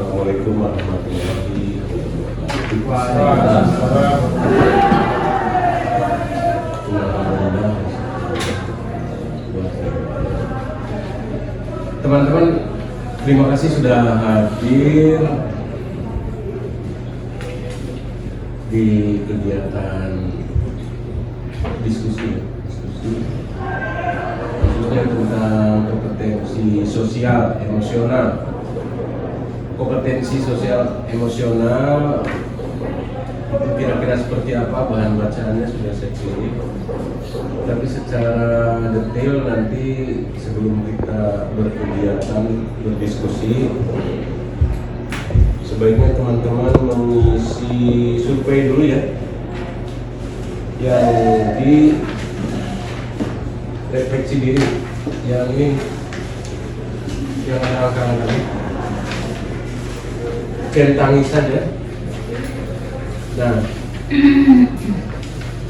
Assalamualaikum warahmatullahi wabarakatuh. Teman-teman, terima kasih sudah hadir di kegiatan diskusi khususnya tentang kompetensi sosial emosional. Kompetensi sosial emosional itu kira-kira seperti apa, bahan bacaannya sudah saya kirim, tapi secara detail nanti sebelum kita berkegiatan berdiskusi sebaiknya teman-teman mengisi survei dulu ya, yang di refleksi diri, yang ini yang ada angka tadi centangi saja. Nah,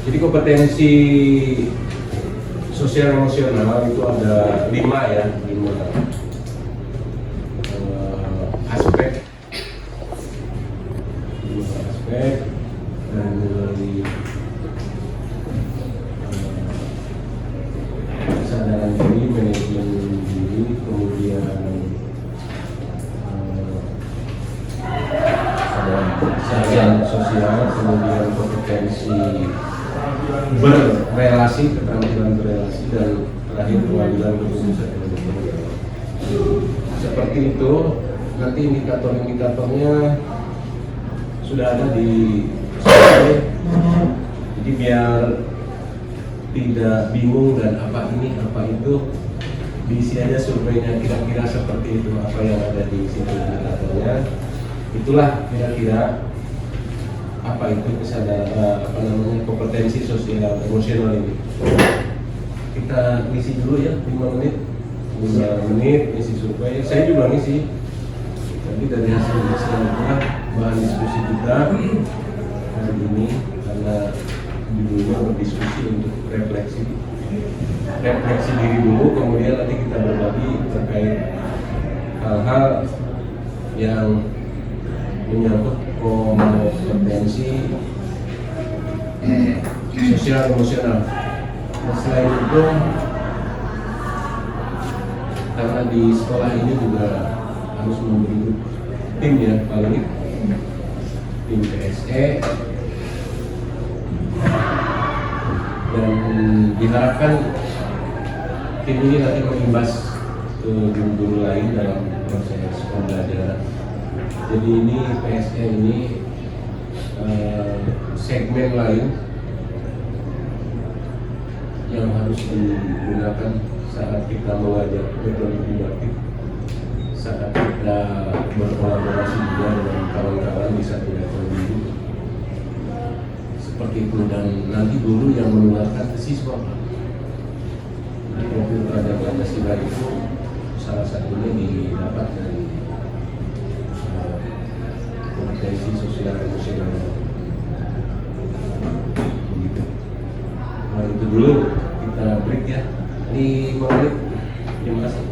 jadi kompetensi sosial emosional itu ada 5 aspek, dan dari kesadaran diri, manajemen diri, kemudian kesadaran sosial, kemudian kompetensi berrelasi, keterampilan berrelasi, dan terakhir kewajiban berusaha. Seperti itu. Nanti indikator-indikatornya sudah ada di survei. Jadi biar tidak bingung dan apa ini apa itu, diisi aja surveinya kira-kira seperti itu, apa yang ada di situ indikatornya. Itulah kira-kira apa itu kesadaran kompetensi sosial emosional ini. Kita ngisi dulu ya 5 menit ngisi survei. Saya juga ngisi. Nanti dari hasil itulah bahan diskusi kita hari ini, karena judulnya berdiskusi untuk refleksi diri dulu, kemudian nanti kita berbagi terkait hal-hal yang menyangkut kompetensi sosial emosional. Nah, selain itu, karena di sekolah ini juga harus membentuk tim ya, paling tim PSE, dan diharapkan tim ini nanti mengimbas ke guru-guru lain dalam proses pembelajaran. Jadi ini PSE ini segmen lain yang harus digunakan saat kita mengajar metode didaktik, saat kita berkolaborasi juga dengan kawan-kawan di satu level dulu. Seperti itu, dan nanti guru yang menularkan ke siswa. Profil terhadap Pancasila itu salah satunya didapat dari kompetensi sosial emosional. Begitu. Nah, itu dulu, kita break ya. Ini menit. Terima kasih.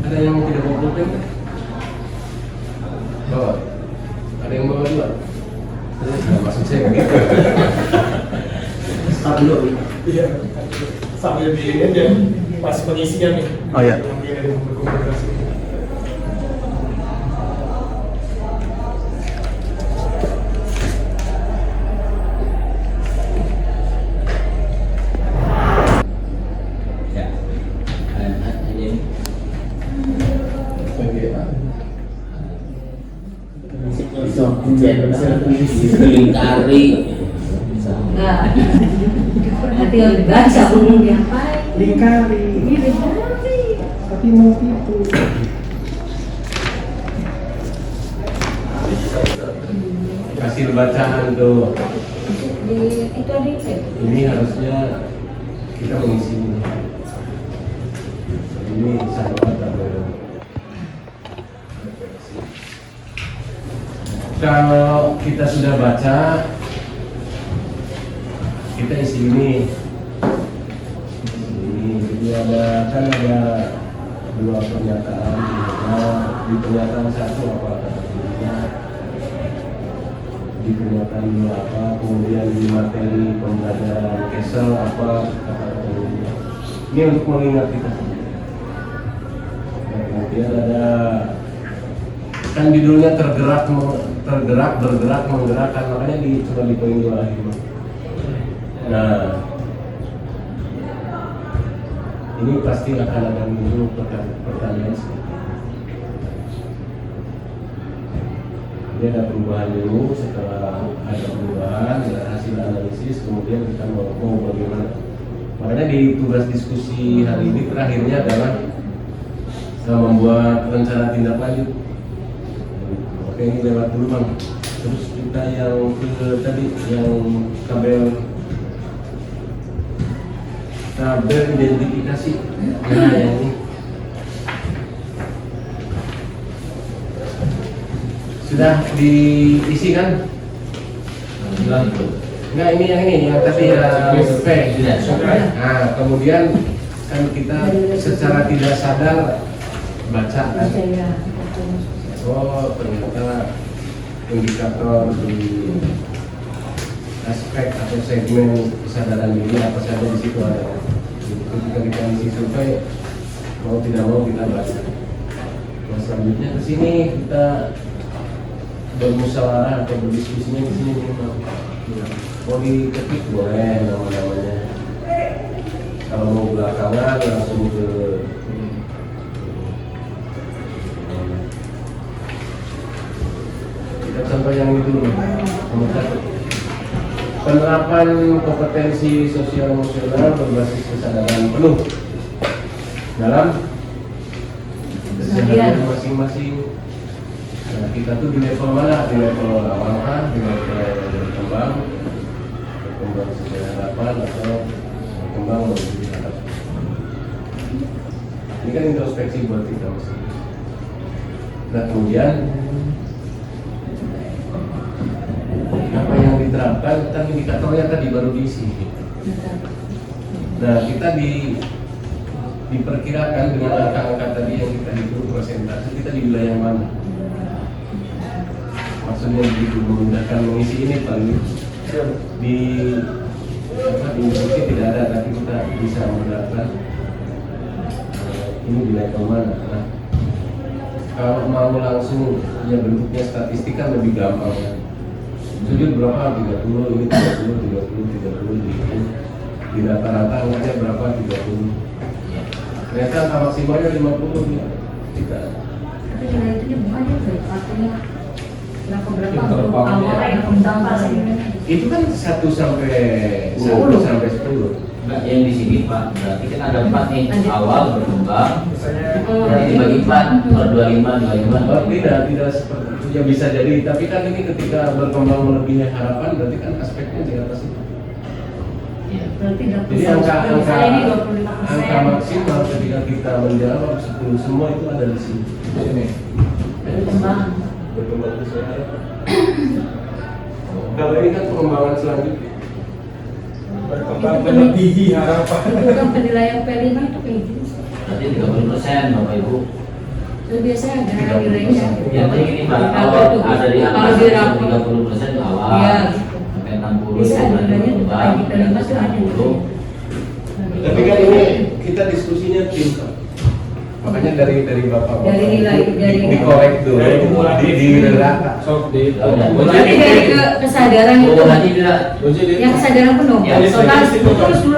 Ada yang tidak mau pulpen? Bawa. Ada yang bawa juga? Nah, maksud saya begitu. Start dulu. Iya. Sambil di ini dia pas pengisian nih. Oh iya. Lingkari enggak hati yang dibaca belum diapain Lingkari tapi mau itu kasih bacaan tuh. Itu ada Ini harusnya kita mengisi ini sahabat atau kalau kita sudah baca, kita isi ini. Jadi ada dua pernyataan. Di pernyataan satu apa kata dirinya, di pernyataan dua apa, kemudian di materi pembelajaran Kesel apa kata dirinya. Ini untuk mengingat kita. Nah, kemudian ada kan judulnya tergerak bergerak menggerakkan, makanya coba di poin 2 lagi. Nah, ini pasti akan ada muncul pertanyaan. Ini ada perubahan dulu, setelah ada perubahan ada hasil analisis, kemudian kita mau bagaimana. Makanya di tugas diskusi hari ini terakhirnya adalah membuat rencana tindak lanjut. Oke, ini lewat dulu Bang. Terus kita yang ke tadi yang tabel identifikasi. Nah, yang ini sudah diisi kan? Enggak, ini yang tadi survei. Nah, kemudian kan kita secara tidak sadar baca kan? Oh, ternyata indikator di aspek atau segmen kesadaran diri apa saja di situ ada. Ketika kita isi survei, mau tidak mau kita baca. Nah, selanjutnya ke sini kita bermusyawarah atau berdiskusinya di sini. Mau diketik boleh nama-namanya. Kalau mau belakangan langsung ke kita contoh yang itu dulu. Nomor 1. Penerapan kompetensi sosial emosional berbasis kesadaran penuh dalam keseharian masing-masing. Nah, kita tuh di level mana? Di level awal kan, di level berkembang sesuai harapan atau berkembang menuju harapan. Ini kan introspeksi buat kita masing. Nah, kemudian apa yang diterapkan, kan indikatornya tadi baru diisi. Nah, kita diperkirakan dengan angka-angka tadi yang kita hitung persentase, kita di wilayah mana? Maksudnya begitu memudahkan mengisi ini paling di instruksi tidak ada, tapi kita bisa mendapatkan ini di level mana. Nah, kalau mau langsung ya bentuknya statistik kan lebih gampang ya. Sujud berapa? 30, ini 30 gitu. Di rata-rata angkanya berapa? 30. Ternyata angka maksimalnya 50 ya. Tidak. Tapi nilai itu bukan ya, artinya berapa awal itu kan 1 sampai 10. Enggak, yang di sini Pak, berarti kan ada 4 nih, awal berkembang, jadi dibagi 4 per 25. Oh, tidak seperti itu ya, bisa jadi, tapi kan ini ketika berkembang melebihi harapan berarti kan aspeknya di atas itu. Iya. berarti Jadi angka maksimal ketika kita menjawab 10 semua itu ada di sini. Berkembang sesuai harapan. Kalau ini kan pengembangan selanjutnya. Berkembang melebihi harapan. Bukan penilaian P5 itu kayak gitu. Berarti 30% Bapak Ibu. Itu biasanya ada nilainya. Ya, jadi gini Pak, kalau ada di angka 30% itu awal. Iya. Sampai 60 Bisa itu berarti nilainya berkembang. di P5 itu ada. 60. Tapi kan ini kita diskusinya tim Pak. Makanya dari bapak Dari nilai, dari dikorek dulu, di rata. Berarti dari kesadaran itu. Yang kesadaran penuh. Ya, Total terus dulu.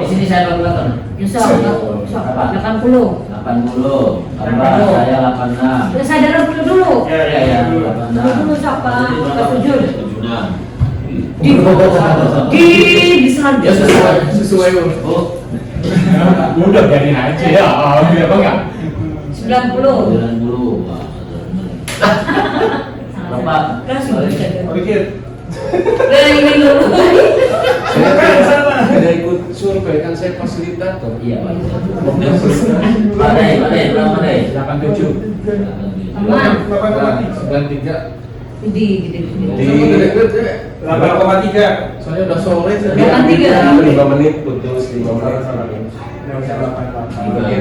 Di sini saya kalkulator. Yusuf, 80. 80. Tambah saya 86. Kesadaran penuh dulu. Ya, 86. Dulu siapa? Kesujud. 76. Di selanjutnya. Sesuai. Oh, Udah biarin aja ya. Apa enggak? 90. 90. Wah, Bapak, Pikir. Dari ini dulu. Saya tidak ikut survei kan saya fasilitator. iya Pak. Padai, berapa deh? 87. Aman. 93. Gede. Di 8,3. Soalnya udah sore saya. 83. 5 menit putus 5 menit.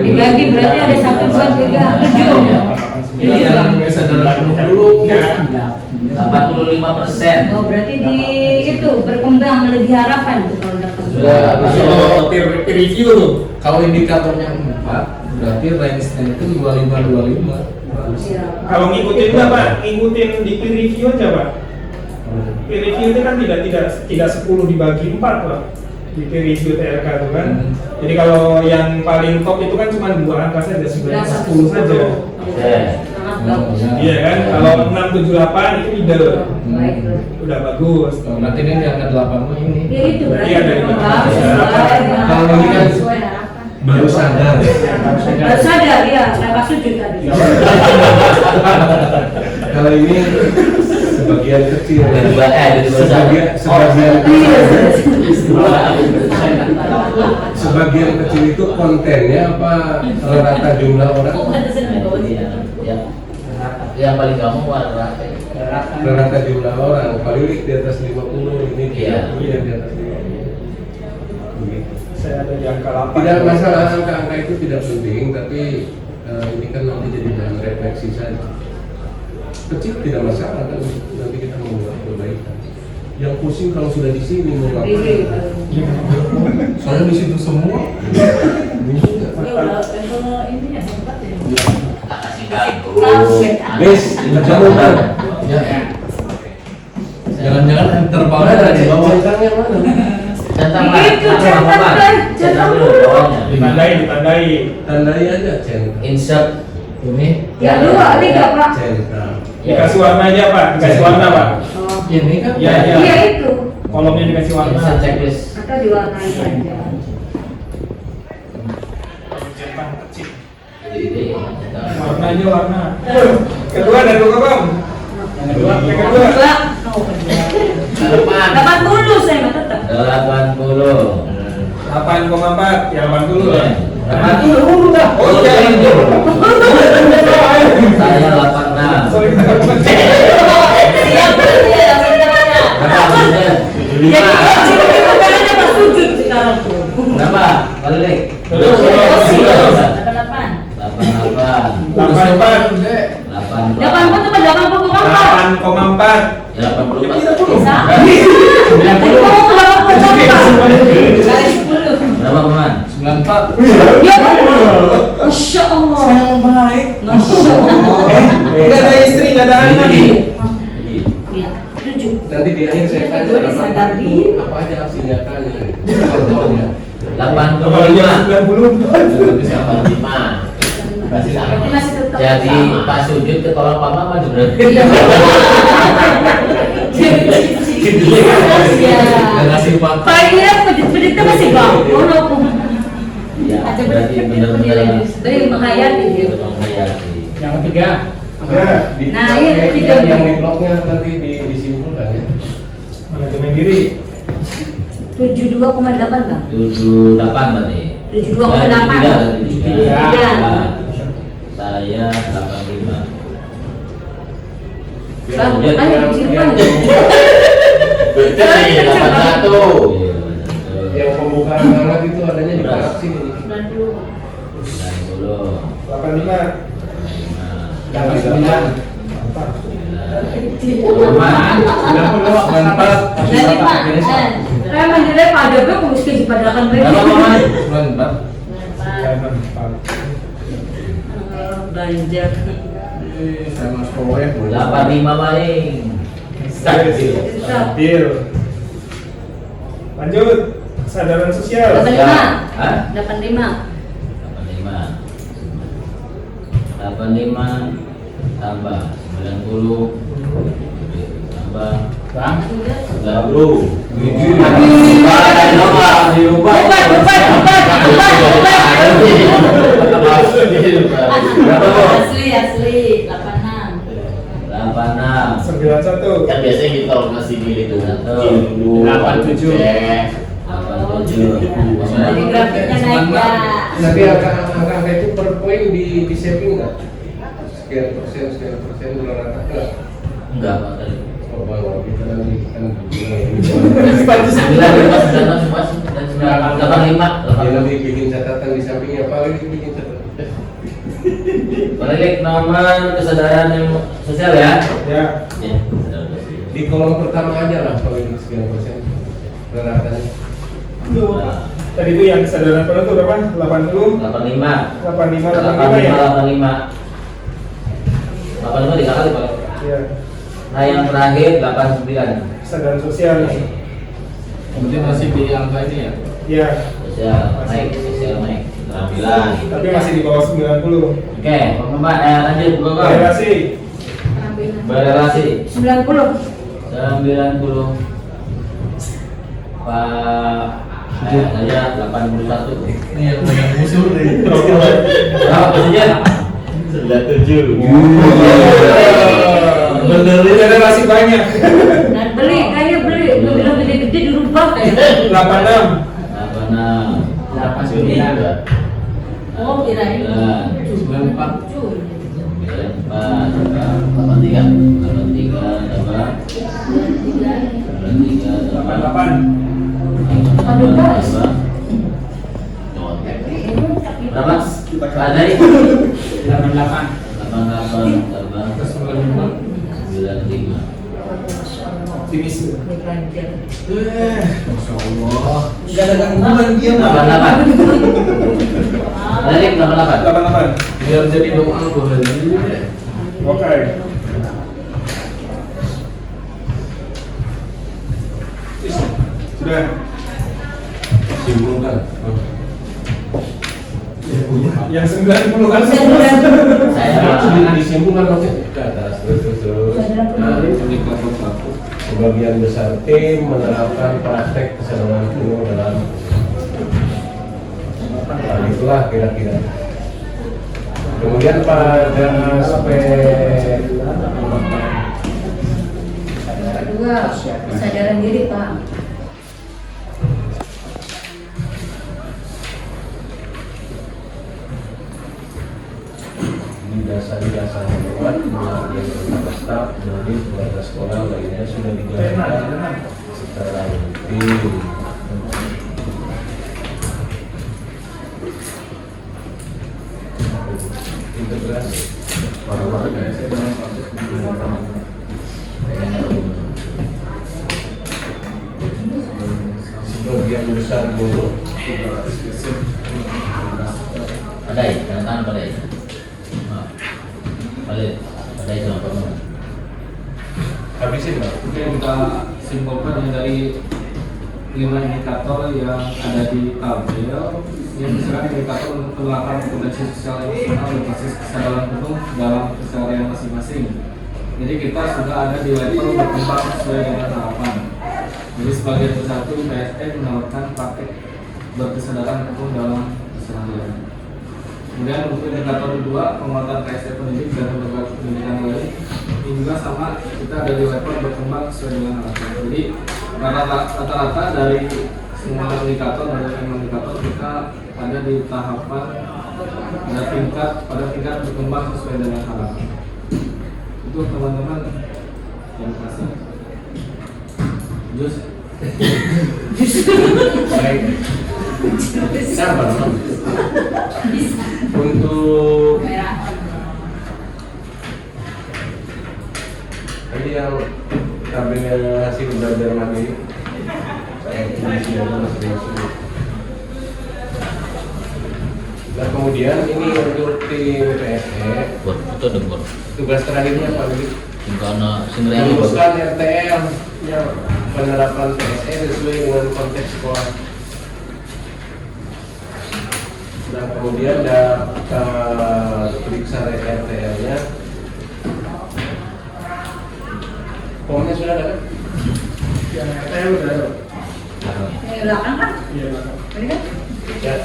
Dibagi berarti ada 1 85%. Oh berarti di itu berkembang lebih harapan tuh kalau dapat. Kalau peer review tuh. Kalau indikatornya 4, berarti range-nya itu 25-25. Iya. Kalau ngikutin nggak Pak? Ngikutin di peer review aja Pak. Peer review itu kan tidak 10 dibagi 4 Pak. Di peer review TLK itu kan. Jadi kalau yang paling top itu kan cuma 2 angka saja, 9 10 saja. Sangat bagus. Iya kan? Kalau 6 7 8 itu middle. Baik tuh. Udah bagus. Berarti ini yang ke 8 ini. Ya itu berarti Iya, dari memang bagus. bagus. Kalau ini kan Sesuai harapan. baru sadar. Baru sadar ya, lepas sujud tadi. Kalau ini sebagian kecil. Sebagian Iya. sebagian kecil itu kontennya apa rata jumlah orang? Yang paling gampang warna. Rata jumlah orang. Paling di atas 50 ini Iya. di atas 50. Begitu. Saya ada di angka 8. Tidak masalah angka-angka itu tidak penting, tapi ini kan nanti jadi bahan refleksi saja. Kecil tidak masalah kan, nanti kita membuat perbaikan. Yang pusing kalau sudah di sini mau ngapain? Soalnya di situ semua. Bes, jangan ya. Jangan-jangan terbawah dari bawah. Centangnya mana? Ditandai. Tandai aja centang. Insert ini. Ya 2, 3 Pak. Centang. Dikasih warna aja Pak, dikasih warna Pak. Oh. Ini kan Iya, iya. Iya itu. Kolomnya dikasih warna. Insert checklist. Atau diwarnai aja. Centang kecil. Jadi Warna aja warna. Kedua dari Bang. Yang kedua. Dua. Depan 80 saya mah tetap. 80. 8,4 ya 80 lah. 80 dah. Oh iya. Saya 86. Sorry, Siapa dia? Jadi makanya pas sujud sekarang tuh. Berapa? Balik. 88. 88. 84. 80 cuma 80,4. 8,4. 84. Sama. Tadi kamu 84. Kali 10. Berapa kemarin? 94. Ya, Masya Allah. Baik. Masya Allah. Enggak ada istri, enggak ada anak. Ya, 7. Nanti di akhir saya tanya Gue disadari. apa aja hasilnya tanya. Contohnya. 85. 90. 85. Berarti masih tetap Jadi sama. pas sujud ke kolom papa maju berarti. Iya. Iya. Dan hasil fakta. Pak ini pedit-peditnya masih bangun aku. Ya, Aja berarti benar-benar dari menghayati dia. menghayati. Yang ketiga. Nah, iya, ketiga. yang di blognya nanti disimpulkan ya. Manajemen diri. 72,8 Bang. 78 berarti. 72,8. Tiga. Saya 85. Bang, ayo disimpan. Berarti 81. Yang pembukaan anak itu adanya di praksi ini. 90. 90. 85. Yang di depan. Dari Pak. Saya menjelek pada gue kumis ke padahal Berapa kemarin? 94. Banjir. Saya mas proyek 85 paling. Stabil. Lanjut. Kesadaran sosial. 85. Hah? 85. 85 tambah 90 tambah 90. Asli 86. 86. 91. Kan biasanya kita kalau ngasih milih itu 87. 87. Jadi grafiknya naik ya. Nanti angka itu per poin di saving nggak? Sekian persen bulan rata nggak? Enggak, Pak tadi. Oh, bahwa kita nanti kan bilang 85. dia nanti bikin catatan di sampingnya paling bikin catatan. Balik nomor kesadaran yang sosial ya. Ya. Ya, kesadaran sosial. Di kolom pertama aja lah kalau ini sekian persen rata-ratanya. Nah, Tadi itu yang kesadaran penuh itu berapa? 80, 85. 85, 85 ya? 85 tiga kali Pak. Iya. Nah yang terakhir 89. Kesadaran sosial nih. Kemudian masih di angka ini ya. Iya. Sosial naik, sosial naik. Keterampilan. Tapi masih di bawah 90. Oke, Bapak lanjut Bapak. Relasi. Berelasi 90. 90. Pak saya 81. Ini yang banyak musuh nih. Berapa persen? 97. Bener ini relasi banyak. Dan beli, kayaknya beli. Gue bilang gede-gede dirubah kayak. 86. 86. Oh, kirain. 94. 88. Aduh, Bos. Berapa? Ada ini? 88. 95. Finish. Masya Allah. Gak ada gangguan dia. 88. Balik 88. 88. Biar jadi doa boleh ini. Oke. Sudah. Simpulkan. Yang 90 kan Saya Disimpulkan maksudnya ke atas terus. Nah, Ini kelompok satu. sebagian besar tim menerapkan praktek kesadaran penuh dalam itulah kira-kira. Kemudian pada aspek Kedua, kesadaran diri, Pak. di dasar-dasar membuat melalui staf dari keluarga sekolah lainnya sudah dijalankan secara rutin. Integrasi para warga sebagian besar guru Padai, tanda tangan padai. Balik, padai sama kamu. habisin nggak? Oke, kita simpulkan yang dari 5 indikator yang ada di tabel yang misalkan indikator untuk penerapan kompetensi sosial emosional berbasis kesadaran penuh dalam keseharian masing-masing. Jadi kita sudah ada di level berkembang sesuai dengan harapan. Jadi sebagai satu PSN menawarkan praktek berkesadaran penuh dalam keseharian. Kemudian untuk indikator kedua, penguatan PSN pendidik dan lembaga pendidikan lain, ini juga sama, kita ada di level berkembang sesuai dengan harapan. Jadi rata-rata dari semua indikator, dari 5 indikator kita ada di tahapan pada tingkat berkembang sesuai dengan harapan. Itu teman-teman yang kasih. Jus. Baik. Sabar, Mam. Untuk tadi yang tabelnya hasil belajar mandiri, saya tulis dulu masing-masing. Nah kemudian ini untuk tim PSE, Itu dengar. tugas terakhirnya Pak Wili, Karena sebenarnya merumuskan RTL yang penerapan PSE sesuai dengan konteks sekolah. Nah kemudian daftar periksa RTL-nya, formnya sudah ada kan? Yang RTL udah ada. Belakang kan? Iya, belakang. Ini kan? Ya.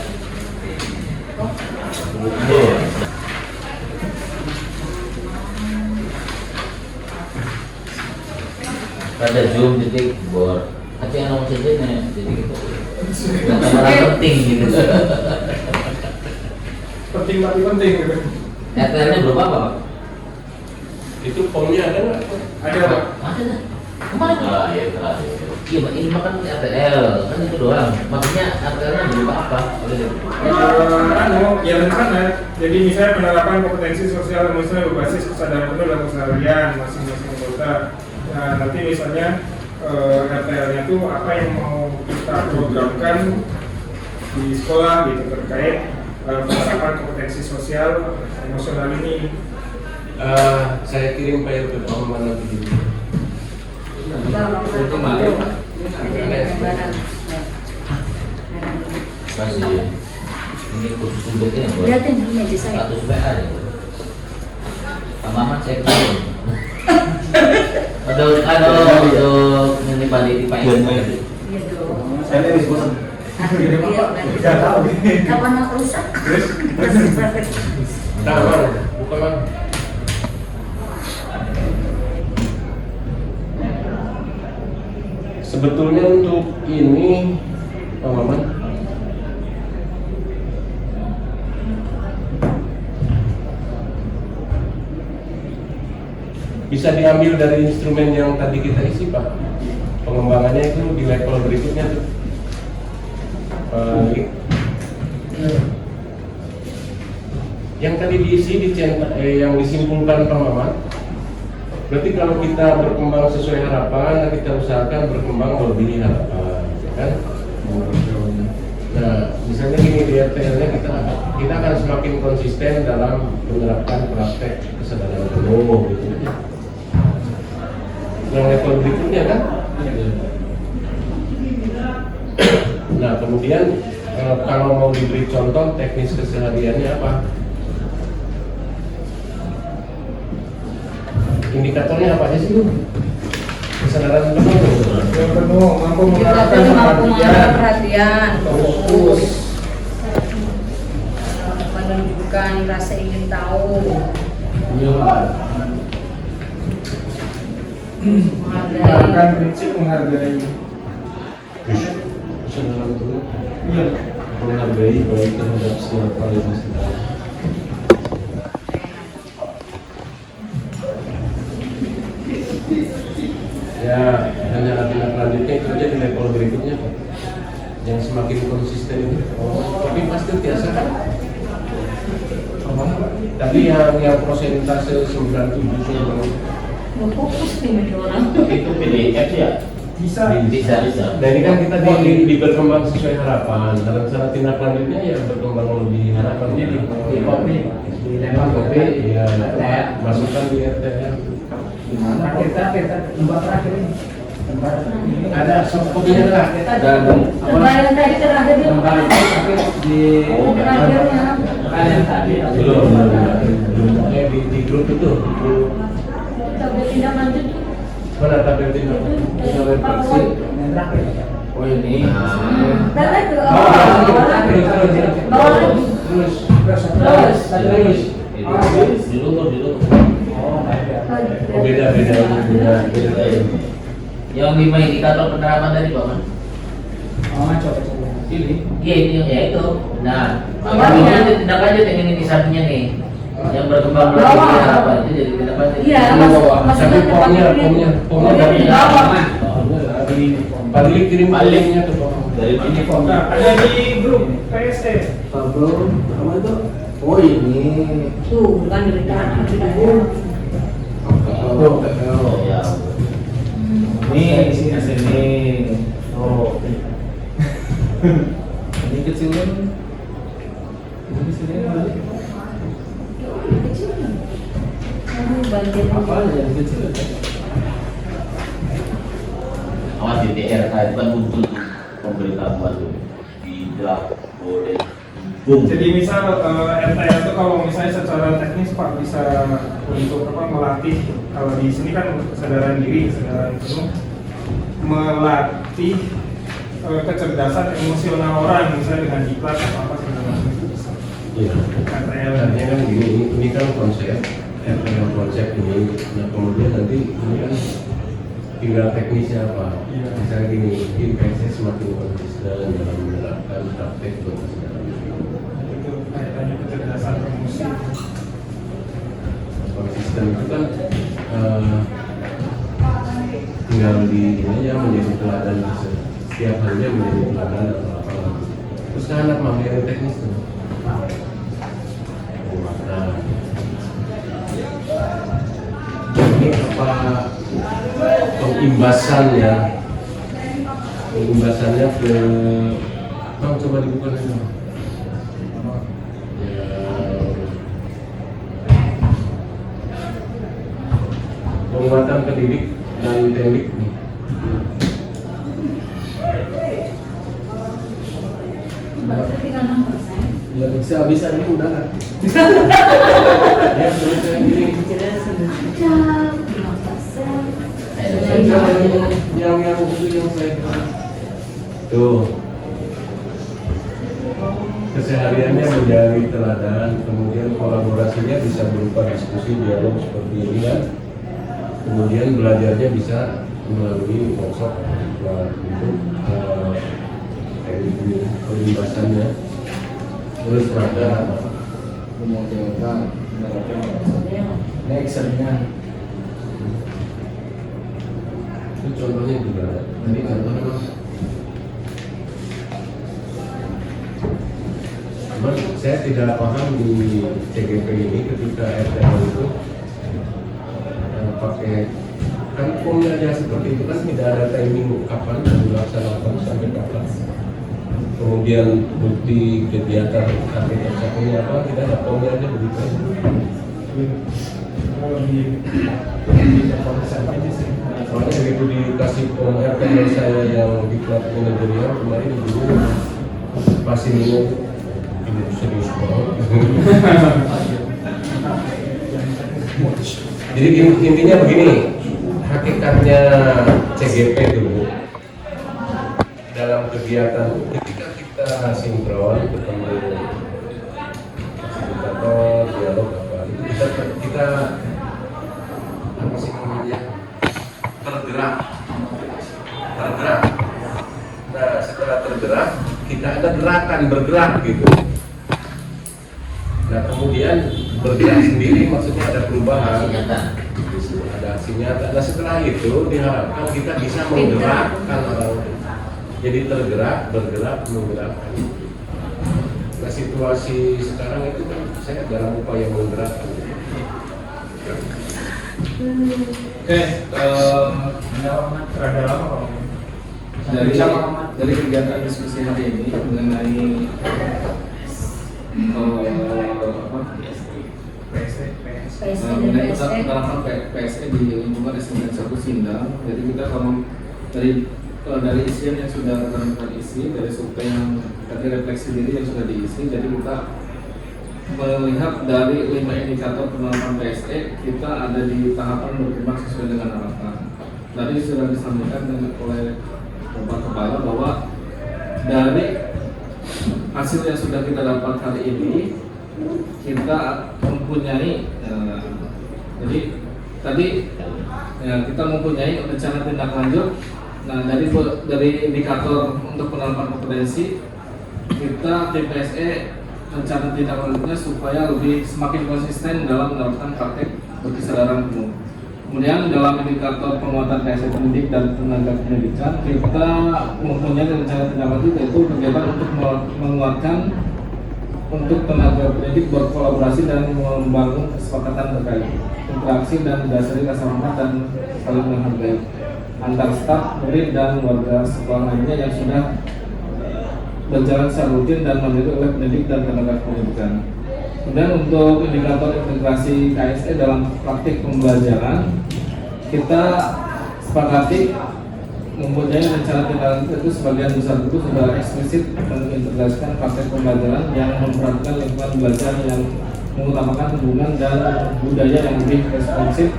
Ada zoom titik bor. Tapi yang nomor saja nih titik itu. Kamera penting gitu. Penting tapi penting gitu. RTL-nya berapa Pak? Itu formnya ada nggak? Ada Pak. Ada. Kemana? Terakhir. Iya, ini makan RTL kan itu doang. Maksudnya RTL-nya berupa apa? Ya rencana. Jadi misalnya penerapan kompetensi sosial emosional berbasis kesadaran penuh dalam keseharian masing-masing anggota. Nah nanti misalnya RTL-nya itu apa yang mau kita programkan di sekolah gitu terkait penerapan kompetensi sosial emosional ini. Saya kirim file ke Pak Maman nanti dulu. Itu kemarin Pak. Masih ini khusus untuk ini buat Lihatin ini aja saya. status WA ya. Pak Maman saya kirim. Untuk ini panitia Pak Ibu. Iya dong. Saya dari sekolah. Iya, tahu. Kapan aku rusak? Nah, Bang, buka Bang. Sebetulnya untuk ini, Pak Maman, bisa diambil dari instrumen yang tadi kita isi, Pak. Pengembangannya itu di level berikutnya tuh. Yang tadi diisi yang disimpulkan Pak Maman. Berarti kalau kita berkembang sesuai harapan, kita usahakan berkembang melebihi harapan, ya kan? Nah, misalnya gini di RTL-nya kita akan semakin konsisten dalam menerapkan praktek kesadaran penuh, gitu. Yang level berikutnya kan? Nah, kemudian kalau mau diberi contoh teknis kesehariannya apa? Indikatornya apa aja sih lu? Kesadaran penuh. Yang penuh mampu Indikator mampu mengarahkan perhatian, fokus. Menunjukkan rasa ingin tahu, Menerapkan prinsip menghargai. Kesadaran penuh. Iya. Menghargai baik terhadap siapa yang masih tahu. Ya, hanya tindak lanjutnya itu aja di level berikutnya Pak. Yang semakin konsisten itu. Tapi pasti biasa kan? Tapi yang persentase 97 mau fokus nih sama orang. Itu PDF ya? Bisa. Bisa. Nah ini kan kita di berkembang sesuai harapan. Dalam cara tindak lanjutnya ya berkembang lebih harapan. Jadi Di kopi, di lempar kopi, ya masukkan di RTL. terakhir, tempat terakhir ini. Ada soft copy-nya lah. Dan Lembar yang tadi terakhir itu. lembar itu tapi di Terakhirnya. kalian tadi. Belum. Di grup itu. Coba tindak lanjut. Mana tabel tindak? Tabel fraksi yang terakhir. Oh ini. Tadi itu. Bawah lagi. Terus. Dulu. Oh, beda. Yang 5 indikator penerapan tadi Pak Man. Coba. Ini. Iya ini ya itu. Nah, Awalnya. itu tindak lanjut yang ini satunya nih. Yang berkembang Bawah. melebihi harapan itu jadi tindak lanjut. Iya, Tapi formnya dari bawah. Padli kirim linknya ke Pak. Dari ini form. Nah, ada di grup PSE. Pablo, apa itu? Oh ini. Tuh, bukan dari tadi. Oh ya. Ini isinya sini. Oh. Ini kecil kan? Ini sini balik. Apa yang kecil? Awas di TR tadi kan muncul tuh pemberitahuan tuh. Tidak boleh. Boom. Jadi misal RTL itu kalau misalnya secara teknis Pak bisa untuk melatih, kalau di sini kan kesadaran diri, kesadaran penuh, melatih kecerdasan emosional orang misalnya dengan diklat atau apa segala macam itu bisa. Iya. RTL. Artinya kan gini, ini kan konsep konsep ini. Nah kemudian nanti ini kan tinggal teknisnya apa. Iya. Misalnya gini, mungkin PSS semakin konsisten dalam menerapkan praktek kesadaran diri. Itu kaitannya kecerdasan emosi. Konsisten itu kan tinggal di ini ya menjadi teladan setiap harinya menjadi teladan atau apa. Terus kan anak materi teknis tuh. Nah, ini apa pengimbasannya ke Bang, coba dibuka dulu. Penguatan pendidik dan teknik nih. Ya bisa ini udah kan? Ya sudah kayak gini. Yang itu yang saya tuh kesehariannya menjadi teladan, kemudian kolaborasinya bisa berupa diskusi dialog seperti ini kan. Kemudian belajarnya bisa melalui workshop untuk pembahasannya. Terus ada memodelkan actionnya. itu contohnya juga. Tadi contohnya Mas. Cuman saya tidak paham di CGP ini ketika RTL itu pakai kan formnya aja seperti itu kan tidak ada timing kapan dan dilaksanakan sampai kapan. Kemudian bukti kegiatan KPK-nya apa kita ada formnya aja begitu. Kalau di aja sih. Soalnya begitu dikasih form RTL saya yang diklat manajerial kemarin dulu pas ini serius banget. Jadi intinya begini, hakikatnya CGP dulu dalam kegiatan ketika kita sinkron ketemu fasilitator dialog apa itu kita apa sih namanya tergerak. Nah setelah tergerak kita ada gerakan bergerak gitu. Nah kemudian bergerak sendiri maksudnya ada perubahan, ada aksi nyata. Nah setelah itu diharapkan kita bisa menggerakkan orang, jadi tergerak, bergerak, menggerakkan. Nah situasi sekarang itu kan saya dalam upaya menggerakkan. Oke, Rada lama kalau dari kegiatan diskusi hari ini mengenai mengenai penerapan PSE di lingkungan SDN 1 Sindang. Jadi kita kalau dari isian yang sudah kita isi, dari survei yang tadi refleksi diri yang sudah diisi, jadi kita melihat dari 5 indikator penerapan PSE kita ada di tahapan berkembang sesuai dengan harapan. Tadi sudah disampaikan oleh Bapak Kepala bahwa dari hasil yang sudah kita dapat hari ini kita mempunyai jadi tadi kita mempunyai rencana tindak lanjut. Nah dari indikator untuk penerapan kompetensi kita tim PSE rencana tindak lanjutnya supaya lebih semakin konsisten dalam menerapkan praktek berkesadaran penuh. Kemudian dalam indikator penguatan PSE pendidik dan tenaga pendidikan kita mempunyai rencana tindak lanjut yaitu kegiatan untuk menguatkan untuk tenaga pendidik berkolaborasi dan membangun kesepakatan terkait interaksi dan mendasari rasa hormat dan saling menghargai antar staf, murid dan warga sekolah lainnya yang sudah berjalan secara rutin dan mandiri oleh pendidik dan tenaga pendidikan. Kemudian untuk indikator integrasi KSE dalam praktik pembelajaran kita sepakati mempunyai rencana tindak lanjut itu sebagian besar itu sudah eksplisit mengintegrasikan praktik pembelajaran yang memperhatikan lingkungan belajar yang mengutamakan hubungan dan budaya yang lebih responsif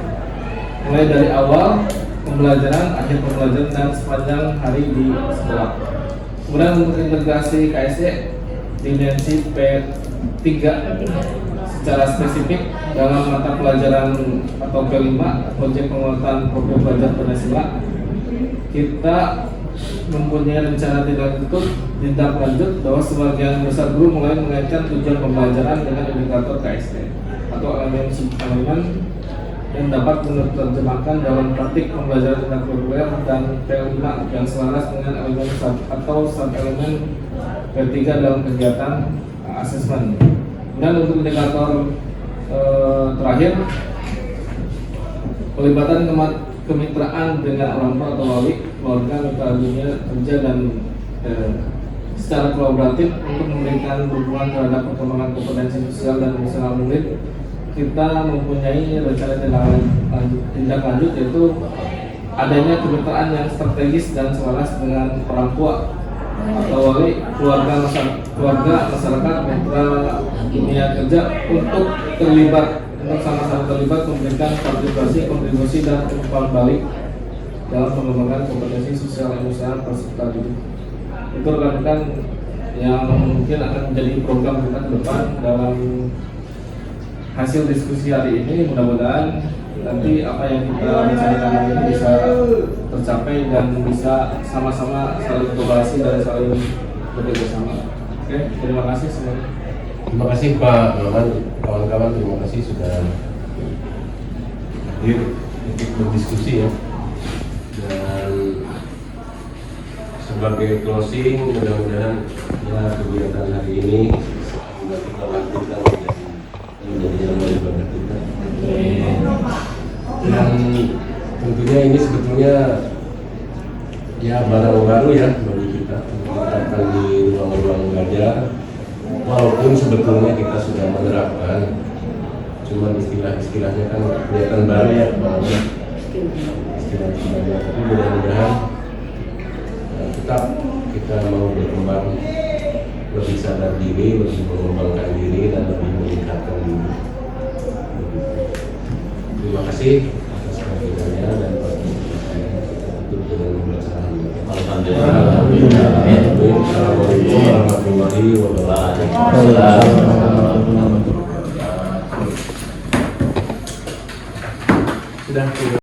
mulai dari awal pembelajaran, akhir pembelajaran dan sepanjang hari di sekolah. Kemudian untuk integrasi KSE dimensi P3 secara spesifik dalam mata pelajaran atau P5 proyek penguatan program belajar Pancasila kita mempunyai rencana tindak lanjut bahwa sebagian besar guru mulai mengaitkan tujuan pembelajaran dengan indikator KSE atau elemen yang dapat menerjemahkan dalam praktik pembelajaran interkurikuler dan P5 yang selaras dengan elemen atau sub-elemen P3 dalam kegiatan asesmen. Dan untuk indikator terakhir, pelibatan kemitraan dengan orang tua atau wali, keluarga, mitra dunia kerja dan secara kolaboratif untuk memberikan dukungan terhadap perkembangan kompetensi sosial dan emosional murid. Kita mempunyai rencana tindak lanjut yaitu adanya kemitraan yang strategis dan selaras dengan orang tua atau wali, keluarga, masyarakat, mitra dunia kerja untuk sama-sama terlibat memberikan kontribusi dan umpan balik dalam pengembangan kompetensi sosial emosional peserta didik. Itu rekan-rekan yang mungkin akan menjadi program kita ke depan dalam hasil diskusi hari ini. Mudah-mudahan nanti apa yang kita rencanakan ini bisa tercapai dan bisa sama-sama saling kolaborasi dan saling bekerja sama. Oke, terima kasih semuanya. Terima kasih Pak Maman, kawan-kawan, terima kasih sudah hadir untuk berdiskusi ya. Dan sebagai closing, mudah-mudahan ya kegiatan hari ini sudah kita lanjutkan menjadi yang lebih baik kita. Dan tentunya ini sebetulnya ya barang baru ya bagi kita menerapkan di ruang-ruang belajar. Walaupun sebetulnya kita sudah menerapkan, cuma istilah-istilahnya kan kelihatan baru ya, istilah-istilahnya. Tapi mudah-mudahan tetap kita mau berkembang, lebih sadar diri, lebih mengembangkan diri dan lebih meningkatkan diri. Terima kasih atas perhatiannya dan partisipasinya. Kita tutup dengan membaca Assalamualaikum warahmatullahi wabarakatuh. Sudah.